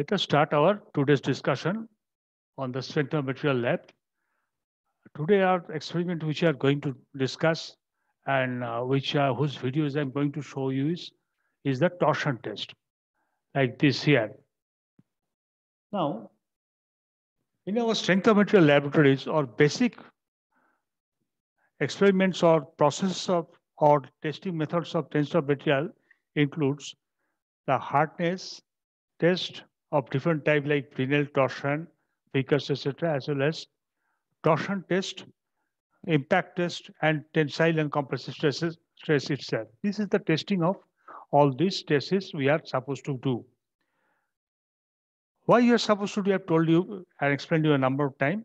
Let us start our today's discussion on the strength of material lab. Today, our experiment which we are going to discuss and whose videos I'm going to show you is the torsion test, like this here. Now, in our strength of material laboratories or basic experiments or process of or testing methods of strength of material includes the hardness test of different type like Fresnel torsion, Vickers, etc., as well as torsion test, impact test, and tensile and compressive stress itself. This is the testing of all these tests we are supposed to do. Why you are supposed to do, I have told you and explained you a number of times.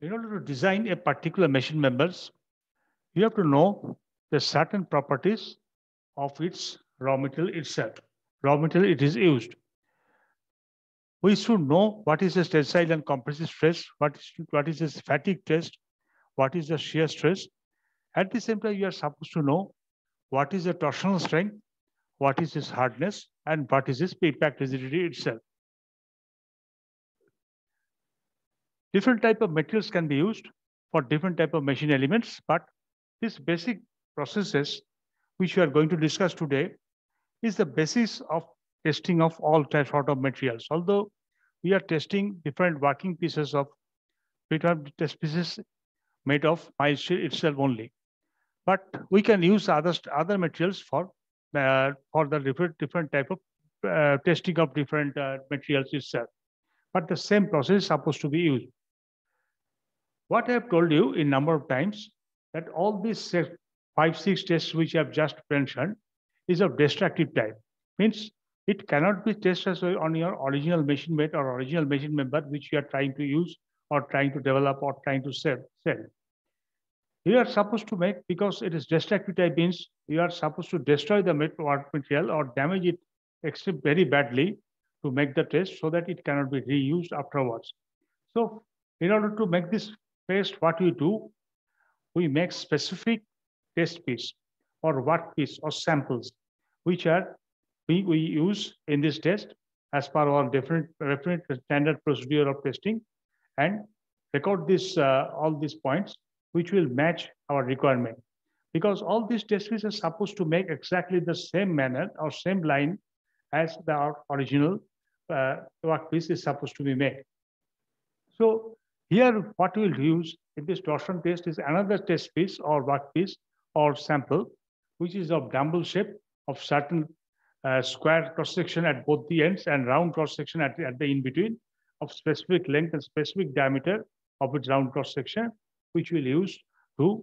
In order to design a particular machine members, you have to know the certain properties of its raw material itself, raw material it is used. We should know what is the tensile and compressive stress, what is the fatigue test, what is the shear stress. At the same time, you are supposed to know what is the torsional strength, what is its hardness, and what is its impact rigidity itself. Different type of materials can be used for different type of machine elements, but these basic processes which we are going to discuss today is the basis of testing of all types of materials. Although we are testing different working pieces of test pieces made of mild steel itself only, but we can use other materials for the different type of testing of different materials itself. But the same process is supposed to be used. What I have told you in number of times that all these 5-6 tests which I have just mentioned is of destructive type. Means it cannot be tested on your original machine made or original machine member which you are trying to use or trying to develop or trying to sell. You are supposed to make, because it is destructive type, means you are supposed to destroy the material or damage it very badly to make the test so that it cannot be reused afterwards. So in order to make this test, what we do, we make specific test piece or work piece or samples, which are we use in this test as per our different standard procedure of testing, and record this all these points which will match our requirement. Because all these test pieces are supposed to make exactly the same manner or same line as the original work piece is supposed to be made. So here, what we'll use in this torsion test is another test piece or work piece or sample, which is of dumbbell shape of certain square cross section at both the ends and round cross section at the in between of specific length and specific diameter of its round cross section, which we'll use to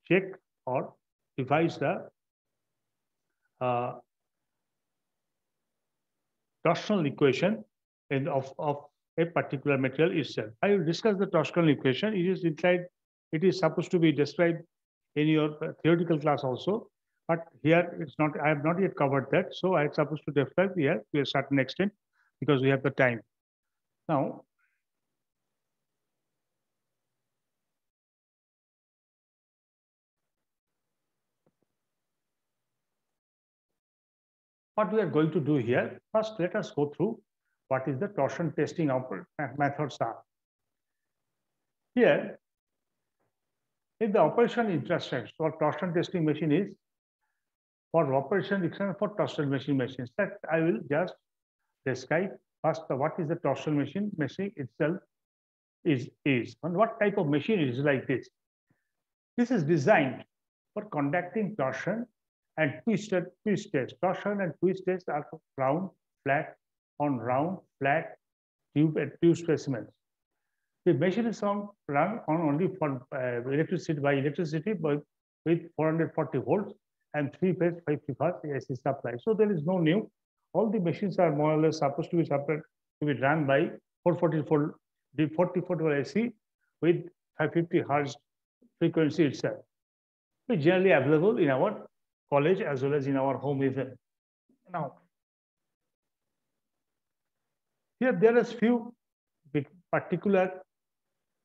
check or devise the torsional equation of a particular material itself. I will discuss the torsional equation. It is supposed to be described in your theoretical class also, but here it's not. I have not yet covered that, so I'm supposed to describe here to a certain extent because we have the time. Now, what we are going to do here, first let us go through what is the torsion testing methods are. Here, in the operation instructions for torsion testing machine is for operation instructions for torsion machines. That I will just describe first what is the torsion machine itself is and what type of machine is like this. This is designed for conducting torsion and twist tests. Torsion and twist tests are round, flat, flat tube specimens. The machine is run on only for electricity with 440 volts and 3-phase 550 AC supply. So there is no new. All the machines are more or less supposed to be run by 440 volt AC with 550 hertz frequency itself. It's generally available in our college as well as in our home even. Now, here there is few particular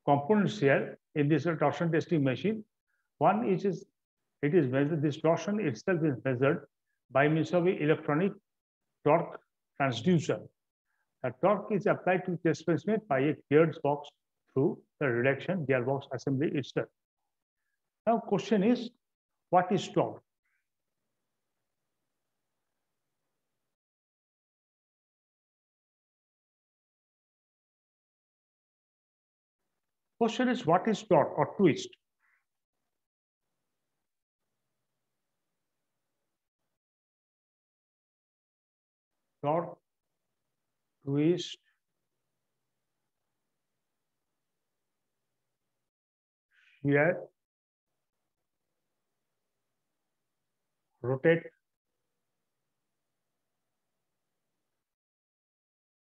components here in this torsion testing machine. One is it is measured. This torsion itself is measured by means of an electronic torque transducer. The torque is applied to displacement by a gearbox through the reduction gearbox assembly itself. Now, question is, what is torque? Question is, what is torque or twist? Torque, twist, shear, rotate.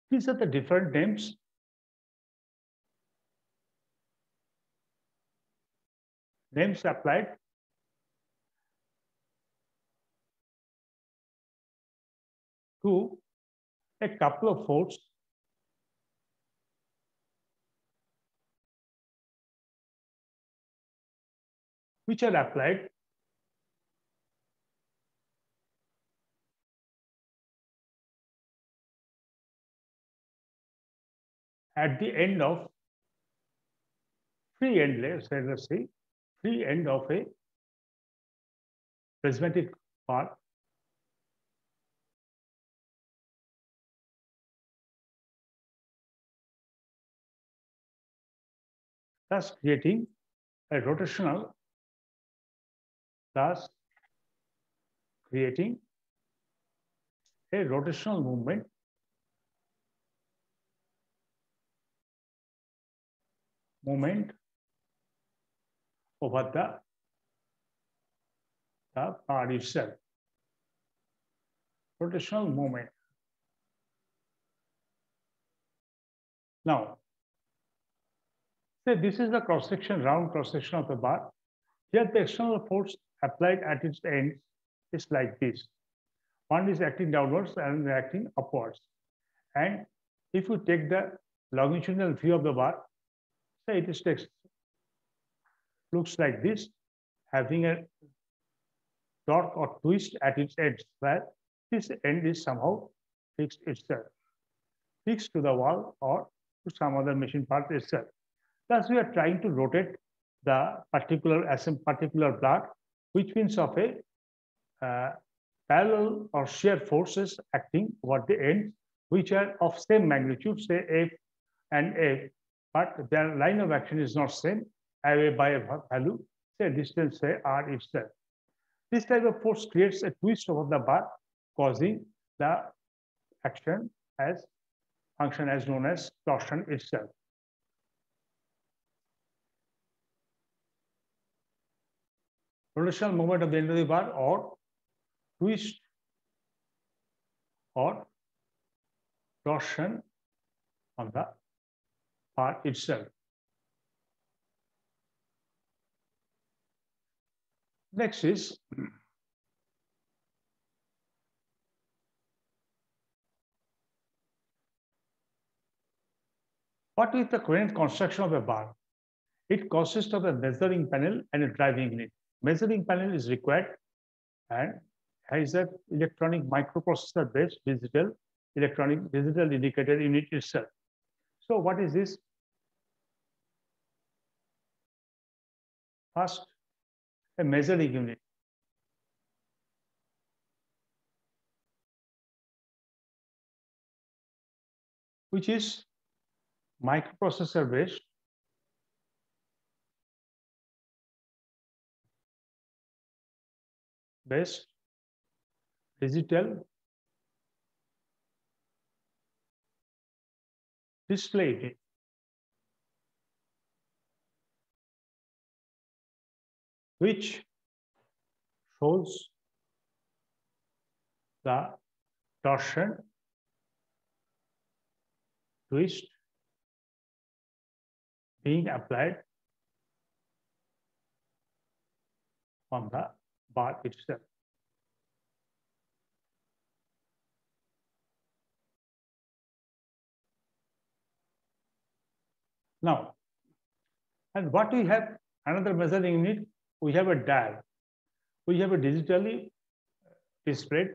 These are the different names. Names applied to a couple of forces which are applied at the end of free end, let's say, free end of a prismatic path, thus creating a rotational, thus creating a rotational moment over the part itself. Rotational moment. Now, say this is the cross-section, round cross-section of the bar. Here the external force applied at its ends is like this. One is acting downwards and acting upwards. And if you take the longitudinal view of the bar, say it is looks like this, having a torque or twist at its ends, where this end is somehow fixed itself, fixed to the wall or to some other machine part itself. Thus, we are trying to rotate the particular bar, which means of a parallel or shear forces acting over the ends, which are of same magnitude, say F and F, but their line of action is not same, away by a value, say distance, say R itself. This type of force creates a twist over the bar, causing the action as function as known as torsion itself. Rotational moment of the end of the bar or twist or torsion on the bar itself. Next is what is the current construction of a bar? It consists of a measuring panel and a driving unit. Measuring panel is required and has an electronic microprocessor based digital indicator unit itself. So what is this? First, a measuring unit. Which is microprocessor based digital display unit. Which shows the torsion, twist being applied on the bar itself. Now, and what we have another measuring unit, we have a dial. We have a digitally displayed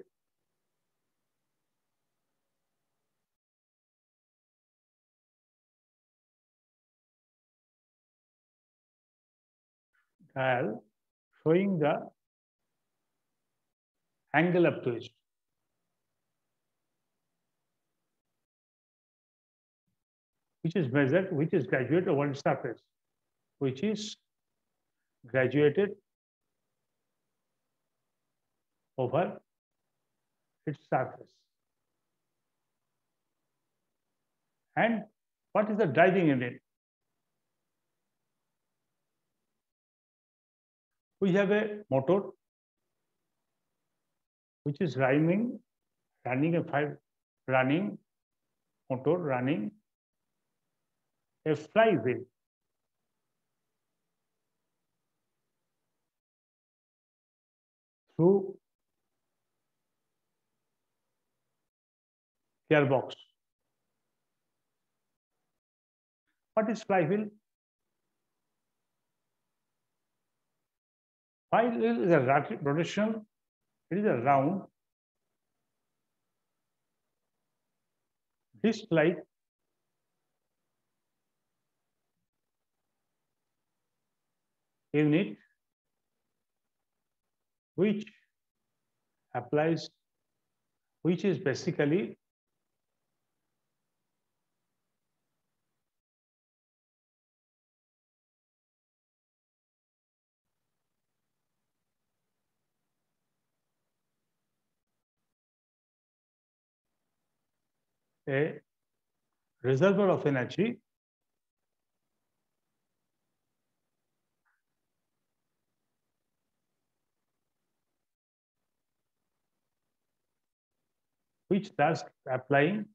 dial showing the angle of twist. Which is measured, which is graduated over its surface, which is graduated over its surface. And what is the driving unit? We have a motor which is running motor running a flywheel. Through gearbox. What is flywheel? Flywheel is a rotation. It is a round disc-like unit which is basically a reservoir of energy which thus applying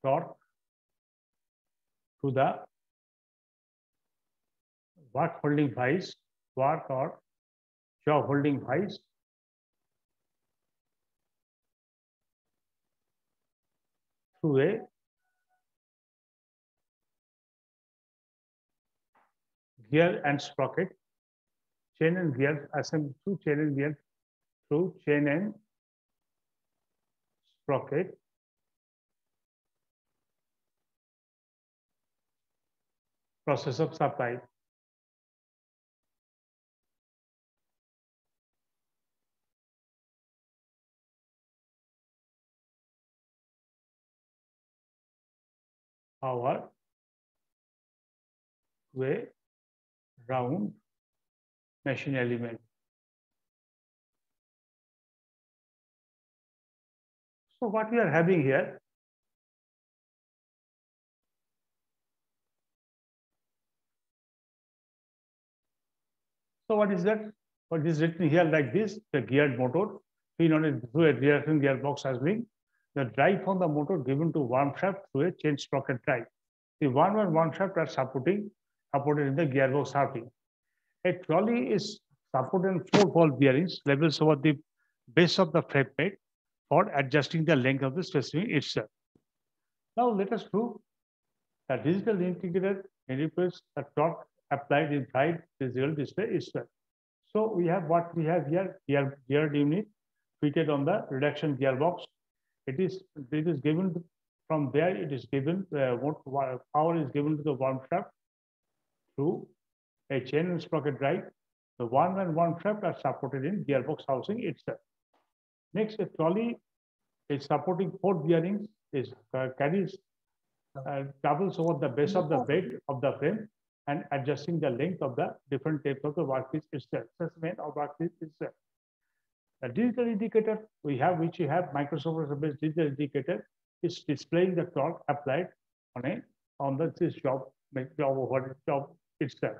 torque to the work holding vice, work or jaw holding vice through a gear and sprocket, chain and gear assembly through chain and gear through chain and sprocket process of supply. Power to a round machine element. So what we are having here, so what is that? What is written here like this? The geared motor, seen on it through a reaction gearbox has been the drive from the motor given to worm shaft through a chain sprocket drive. The worm shaft are supported in the gearbox housing. A trolley is supported in 4 ball bearings levels over the base of the frame plate for adjusting the length of the specimen itself. Now let us do the digital integrated manipulates the torque applied in drive digital display itself. So we have what we have here, geared unit fitted on the reduction gearbox. It is given from there. It is given what power is given to the worm shaft through a chain and sprocket drive. The worm and worm shaft are supported in gearbox housing itself. Next, a trolley is supporting 4 bearings, is carries travels over the base of the bed of the frame and adjusting the length of the different tapes of the workpiece itself, specimen or workpiece itself. The digital indicator we have, which you have Microsoft-based digital indicator, is displaying the torque applied on this job itself.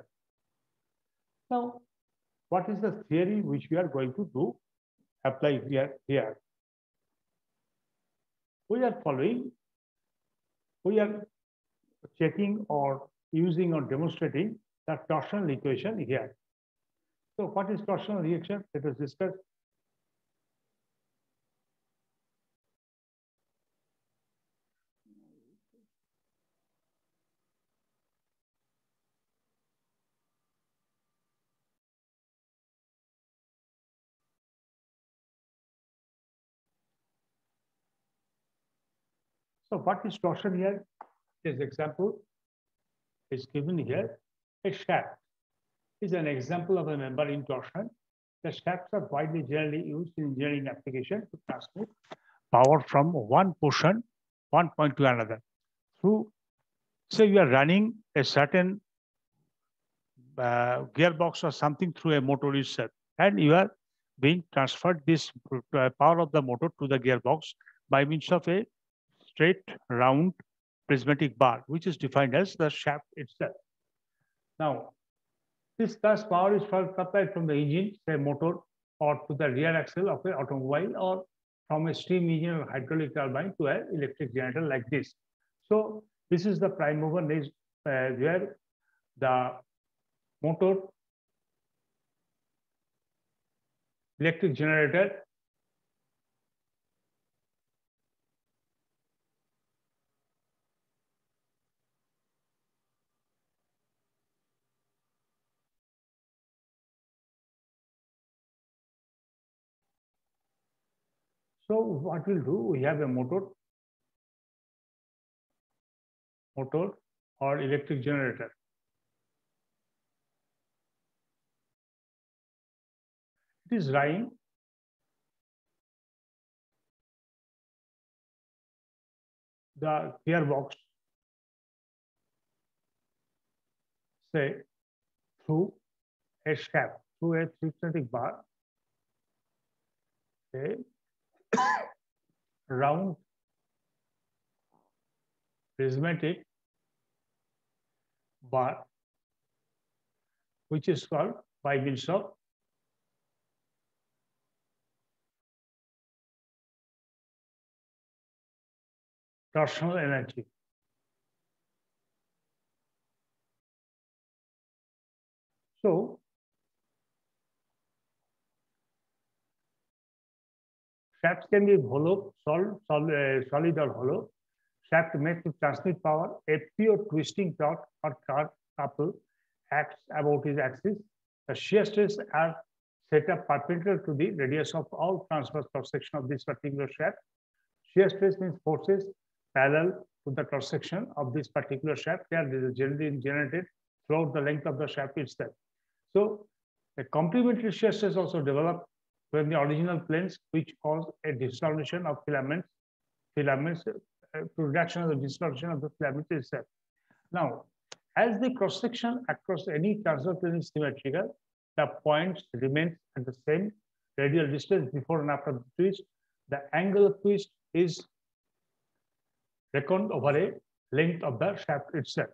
Now, what is the theory which we are going to do apply here? We are checking or using or demonstrating the torsional equation here. So what is torsional reaction? Let us discuss. So what is torsion here? This example is given here. A shaft is an example of a member in torsion. The shafts are widely generally used in engineering application to transmit power from one point to another. Through, say you are running a certain gearbox or something through a motor itself, and you are being transferred this power of the motor to the gearbox by means of a straight, round, prismatic bar, which is defined as the shaft itself. Now, this thus power is supplied from the engine, say motor, or to the rear axle of an automobile, or from a steam engine or hydraulic turbine to an electric generator like this. So this is the prime mover where the motor, electric generator, so what we'll do, we have a motor or electric generator. It is running the gearbox, say, through a shaft, through a prismatic bar, a round prismatic bar, which is called by means of torsional energy. So shafts can be hollow, solid or hollow. Shaft made to transmit power. A pure twisting torque or couple acts about its axis. The shear stress are set up perpendicular to the radius of all transverse cross section of this particular shaft. Shear stress means forces parallel to the cross section of this particular shaft. They are generally generated throughout the length of the shaft itself. So a complementary shear stress also developed when the original planes, which cause a dislocation of filaments, reduction of the dislocation of the filament itself. Now, as the cross section across any transverse plane is symmetrical, the points remain at the same radial distance before and after the twist. The angle of twist is reckoned over a length of the shaft itself.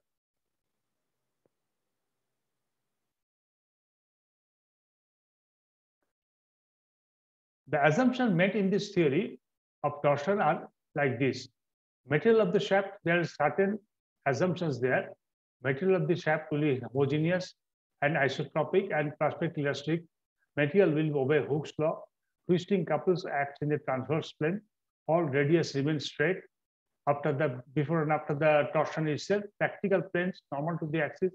The assumptions made in this theory of torsion are like this. Material of the shaft, there are certain assumptions there. Material of the shaft will be homogeneous and isotropic and perfectly elastic. Material will obey Hooke's law. Twisting couples act in the transverse plane. All radius remains straight after the before and after the torsion itself. Practical planes normal to the axis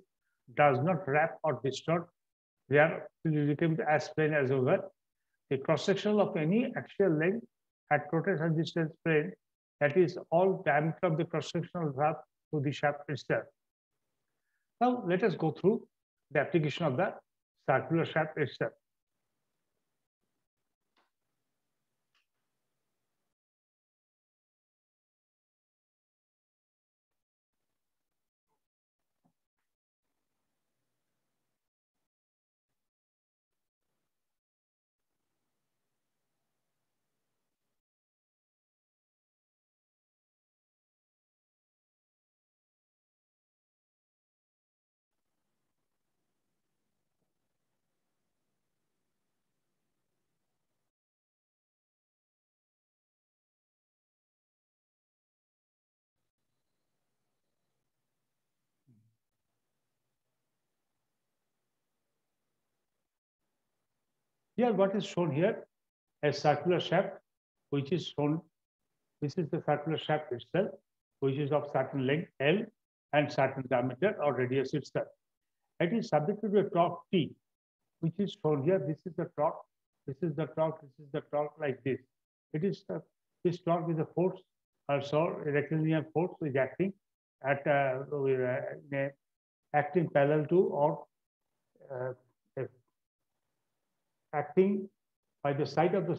does not wrap or distort. They are become as plane as over. The cross section of any axial length at rotation distance plane, that is all diameter of the cross sectional graph to the shaft itself. Now let us go through the application of the circular shaft itself. Here, what is shown here, a circular shaft, which is shown. This is the circular shaft itself, which is of certain length L and certain diameter or radius itself. It is subjected to a torque T, which is shown here. This is the torque. This is the torque. This is the torque like this. It is this torque is a force Also, rectilinear force is acting at acting parallel to or uh, acting by the side of the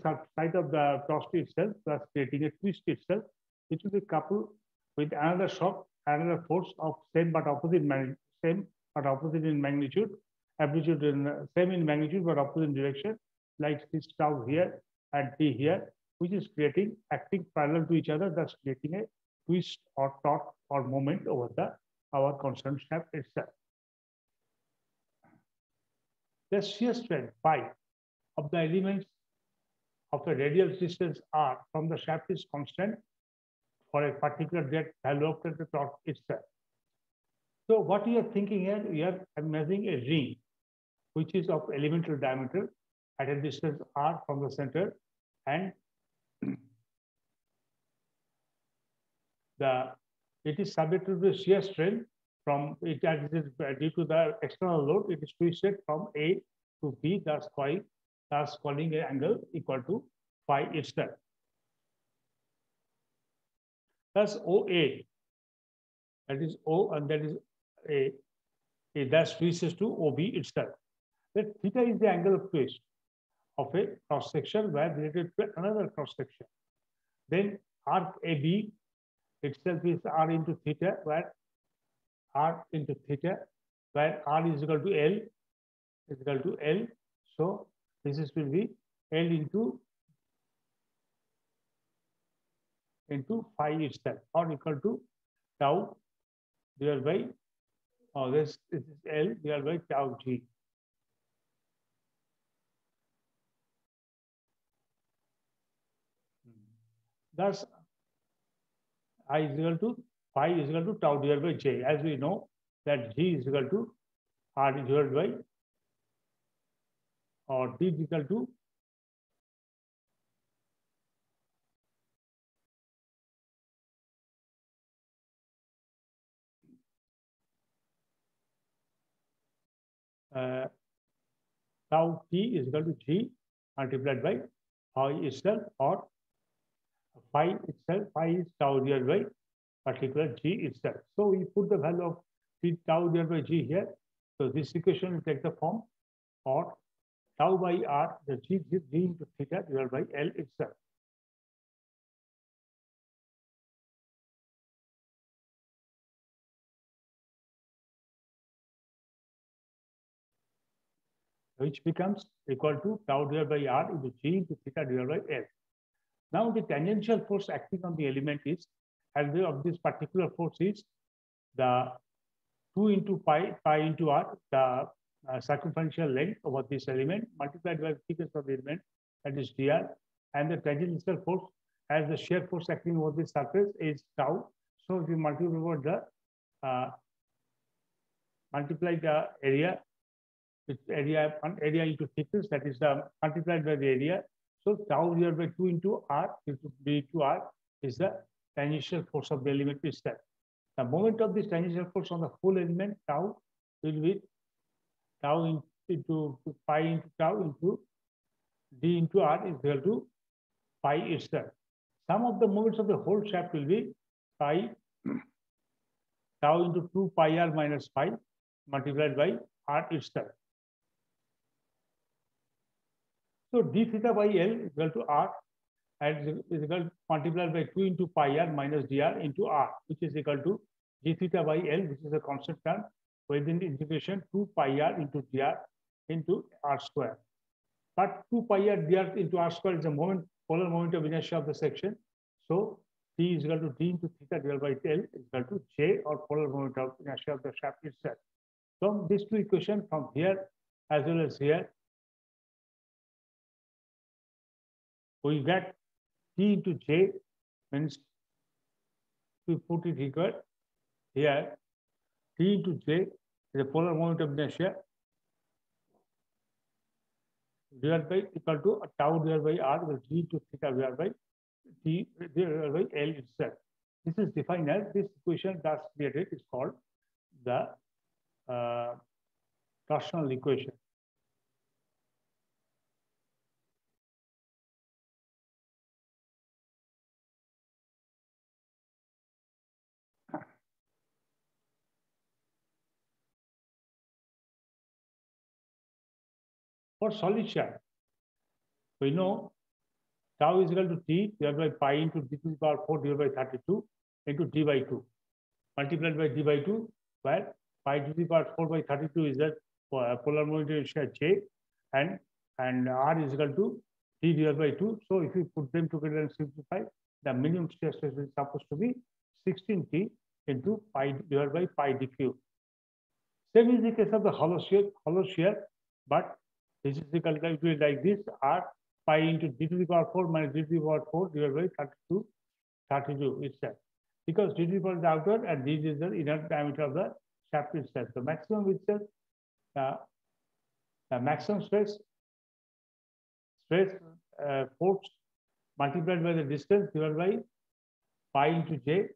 velocity itself, thus creating a twist itself. It will be coupled with another shock, another force of same but opposite same but opposite in magnitude, amplitude in same in magnitude but opposite in direction, like this tau here and t here, which is creating acting parallel to each other, thus creating a twist or torque or moment over our constant shaft itself. The shear strength phi of the elements of a radial distance r from the shaft is constant for a particular depth value of the torque itself. So what you are thinking here, we are measuring a ring, which is of elemental diameter at a distance r from the center, and it is subject to the shear strain from it as it is due to the external load. It is twisted from A to B, thus calling an angle equal to phi itself. Thus OA, that is O and that is A, dash twists to OB itself. That theta is the angle of twist of a cross section where related to another cross section. Then arc AB itself is R into theta, where R into theta, where R is equal to L. So this is will be L into phi itself, or equal to tau divided by this is L divided by tau G. Thus, I is equal to phi is equal to tau divided by J. As we know that G is equal to R divided by or D is equal to tau T is equal to G multiplied by phi itself, or phi itself, phi is tau divided by particular G itself. So we put the value of T tau divided by G here. So this equation will take the form or tau by R, the G into theta divided by L itself. Which becomes equal to tau divided by R into G into theta divided by L. Now the tangential force acting on the element is, as of this particular force is the 2 into pi into R, the circumferential length over this element multiplied by the thickness of the element, that is dr, and the tangential force as the shear force acting over this surface is tau. So if you multiply the area, it's area into thickness, that is multiplied by the area. So tau divided by 2 into R into B into R is the tangential force of the element itself. The moment of this tangential force on the whole element, tau, will be tau into pi into tau into D into R is equal to pi itself. Sum of the moments of the whole shaft will be pi tau into 2 pi R minus pi multiplied by R itself. So d theta by L is equal to R and is equal to multiplied by 2 into pi R minus dr into R, which is equal to d theta by L, which is a constant term, within the integration 2 pi R into dr into R square. But 2 pi R dr into R square is the polar moment of inertia of the section. So T is equal to d into theta divided by L is equal to J, or polar moment of inertia of the shaft itself. From these two equations, from here as well as here, we get T into J, means we put it equal here, T into J is the polar moment of inertia divided by equal to tau divided by R with G into theta divided by T divided by L itself. This is defined as this equation that's created is called the torsional equation. For solid shaft, we know tau is equal to T divided by pi into d to the power 4 divided by 32 into d by 2 multiplied by d by 2, where pi to the power 4 by 32 is the polar momentum inertia J, and R is equal to T divided by 2. So if you put them together and simplify, the minimum shear stress is supposed to be 16T into pi divided by pi d cube. Same is the case of the hollow shear, but this is calculated like this: R pi into d to the power 4 minus d to the power 4 divided by 32 itself. Because d to the power is the outer and this is the inner diameter of the shaft itself. The maximum itself, the maximum stress force multiplied by the distance divided by pi into j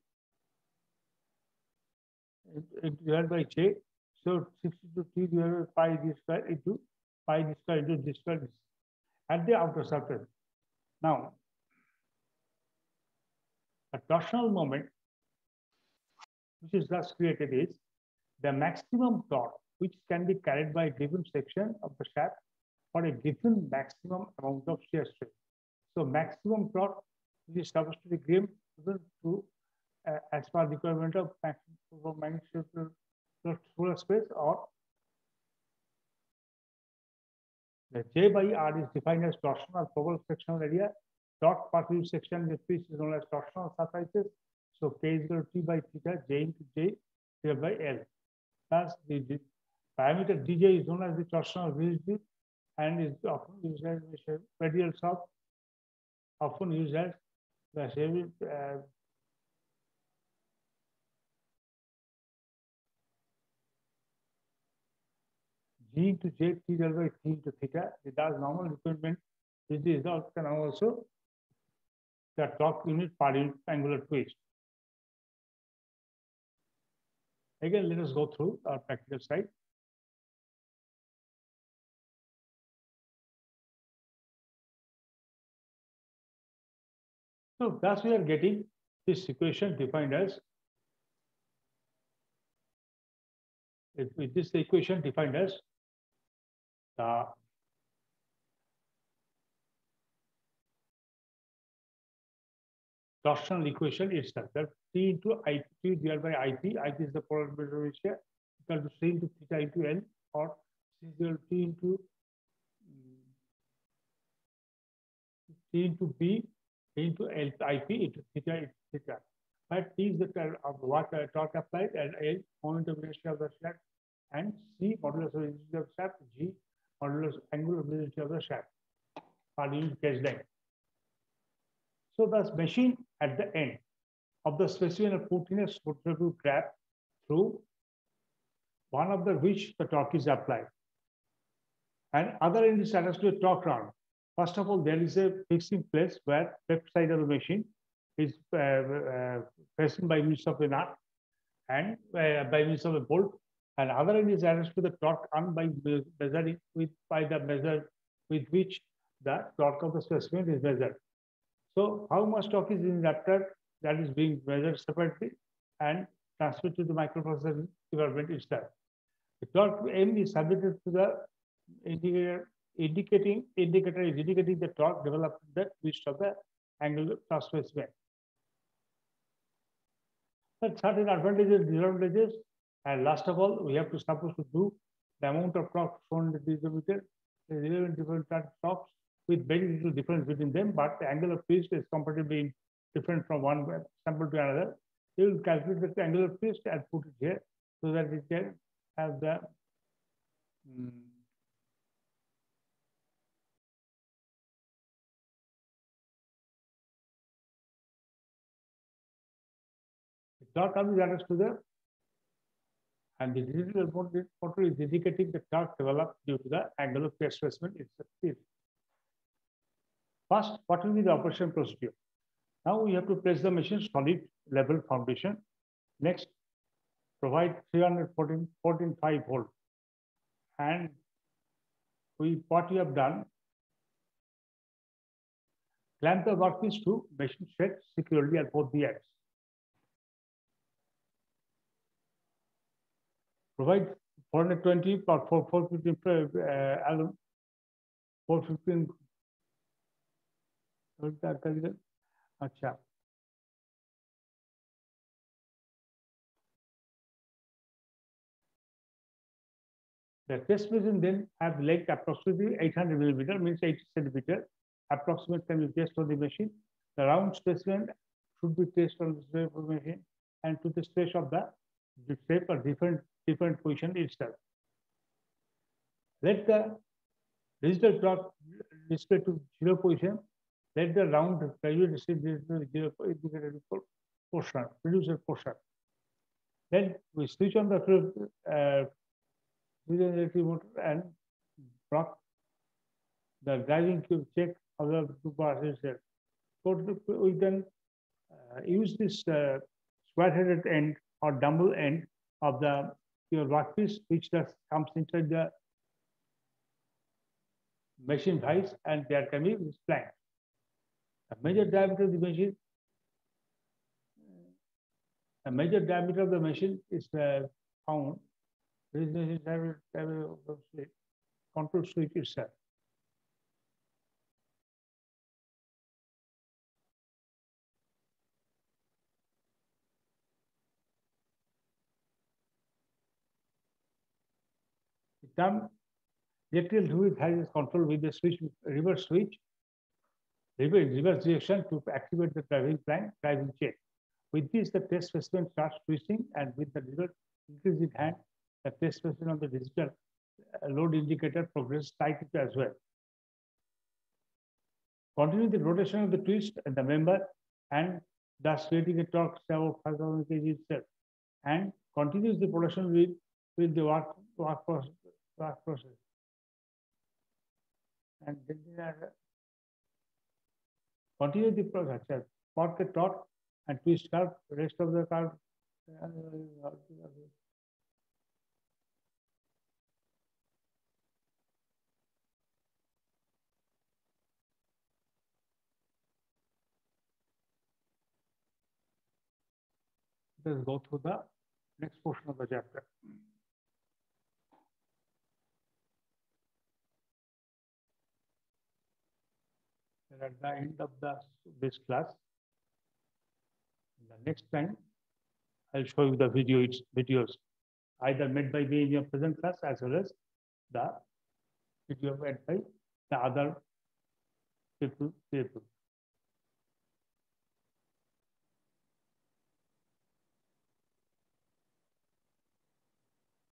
divided by j. So 62T divided by pi d square into pi d square into d square at the outer surface. Now, a torsional moment which is thus created is the maximum torque which can be carried by a given section of the shaft for a given maximum amount of shear stress. So maximum torque is supposed to be given to as per requirement of maximum magnetic solar space, or the J by R is defined as torsional probable sectional area. Torque per unit section is known as torsional surfaces. So K is equal to T by theta, J into J divided by L. Thus, the parameter dj is known as the torsional rigidity and is often used as radial shock, often used as the G into J, T divided by T into theta. It does normal requirement. This is also the torque unit per unit angular twist. Again, let us go through our practical side. So thus we are getting this equation defined as, with this equation defined as the torsional equation itself. That T into IP divided by IP. IP is the polar ratio equal to C into theta into L, or C is equal to T into B into L IP into theta. But T is the torque applied, and L moment of inertia of the shaft, and C modulus of rigidity of the shaft, G modulus angular rigidity of the shaft per unit gauge length. So thus machine at the end of the specimen of put in a screw trap through one of the which the torque is applied, and other end is attached to a torque rod. First of all, there is a fixing place where left side of the machine is fastened by means of a nut and by means of a bolt, and other end is attached to the torque arm by measuring by the measure with which the torque of the specimen is measured. So how much torque is in adapter, that is being measured separately and transferred to the microprocessor development itself. The torque M is subjected to the indicator is indicating the torque developed in the twist of the angular specimen. There certain advantages and disadvantages, and last of all, we have to suppose to do the amount of torque shown in the diameter. There is 11 different torques with very little difference between them, but the angular twist is comparatively different from one sample to another. You will calculate the angular twist and put it here so that it can have the torque arm is attached to the, and the digital motor is indicating the torque developed due to the angular displacement itself. First, what will be the operation procedure? Now we have to place the machine solid level foundation. Next, provide 314.5 volt. And what we have done, clamp the workpiece to machine shed securely at both the ends. Provide 420 or 450 415 अच्छा. The test machine then have length approximately 800 millimeter, means 80 centimeter. Approximate can be tested on the machine. The round specimen should be tested on the shape of the machine and to the stress of the shape or different position itself. Let the digital clock display to zero position. Let the round graduate receive zero indicated portion, producer portion. Then we switch on the electric motor and block the driving to check how the two parts is there. So we can use this square-headed end or dumbbell end of the your workpiece, which comes inside the machine vise, and there can be spline. The major diameter of the machine, is found. This is the control switch itself. The term electrical fluid has control with the switch, reverse direction to activate the driving chain. With this, the test specimen starts twisting, and with the result increase in hand, the test specimen of the digital load indicator progresses tightly as well. Continue the rotation of the twist and the member, and thus creating a torque about 5,000 kg itself, and continues the production with the work process. And then continue the process. Work the torque and twist curve, rest of the curve. Let's go through the next portion of the chapter. And at the end of this class, the next time, I'll show you the videos either made by me in your present class as well as the video made by the other people.